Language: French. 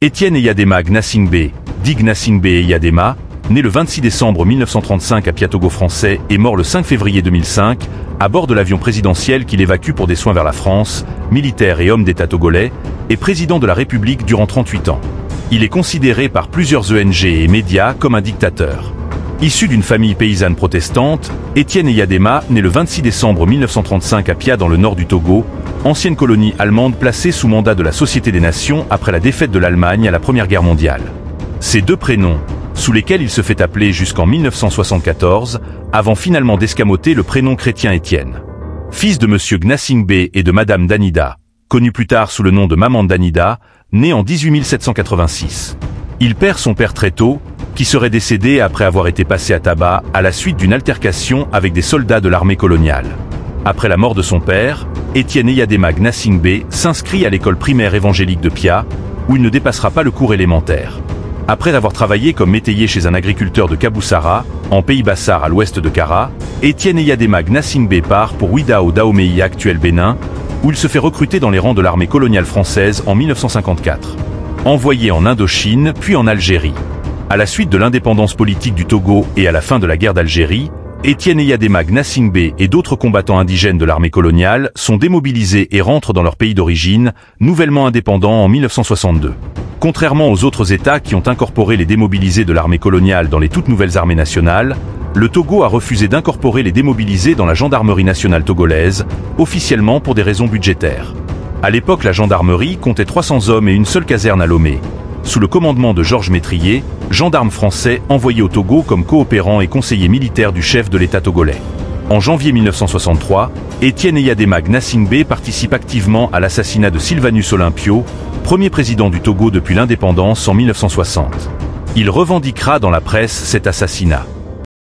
Étienne Eyadema Gnassingbé, dit Gnassingbé Eyadema, né le 26 décembre 1935 à Piatogo français et mort le 5 février 2005, à bord de l'avion présidentiel qu'il évacue pour des soins vers la France, militaire et homme d'État togolais, est président de la République durant 38 ans. Il est considéré par plusieurs ONG et médias comme un dictateur. Issu d'une famille paysanne protestante, Étienne Eyadema, né le 26 décembre 1935 à Pia dans le nord du Togo, ancienne colonie allemande placée sous mandat de la Société des Nations après la défaite de l'Allemagne à la Première Guerre mondiale. Ces deux prénoms, sous lesquels il se fait appeler jusqu'en 1974, avant finalement d'escamoter le prénom chrétien Étienne. Fils de Monsieur Gnassingbé et de Madame Danida, connu plus tard sous le nom de Maman Danida, né en 18 786. Il perd son père très tôt, qui serait décédé après avoir été passé à tabac à la suite d'une altercation avec des soldats de l'armée coloniale. Après la mort de son père, Étienne Eyadema Gnassingbé s'inscrit à l'école primaire évangélique de Pia, où il ne dépassera pas le cours élémentaire. Après avoir travaillé comme métayer chez un agriculteur de Kaboussara, en Pays Bassar à l'ouest de Kara, Étienne Eyadema Gnassingbé part pour Ouida au Dahomey actuel Bénin, où il se fait recruter dans les rangs de l'armée coloniale française en 1954. Envoyé en Indochine, puis en Algérie. À la suite de l'indépendance politique du Togo et à la fin de la guerre d'Algérie, Étienne Eyadema Gnassingbé et d'autres combattants indigènes de l'armée coloniale sont démobilisés et rentrent dans leur pays d'origine, nouvellement indépendant en 1962. Contrairement aux autres États qui ont incorporé les démobilisés de l'armée coloniale dans les toutes nouvelles armées nationales, le Togo a refusé d'incorporer les démobilisés dans la gendarmerie nationale togolaise, officiellement pour des raisons budgétaires. À l'époque, la gendarmerie comptait 300 hommes et une seule caserne à Lomé. Sous le commandement de Georges Métrier, gendarme français envoyé au Togo comme coopérant et conseiller militaire du chef de l'État togolais. En janvier 1963, Étienne Eyadema Gnassingbé participe activement à l'assassinat de Sylvanus Olympio, premier président du Togo depuis l'indépendance en 1960. Il revendiquera dans la presse cet assassinat.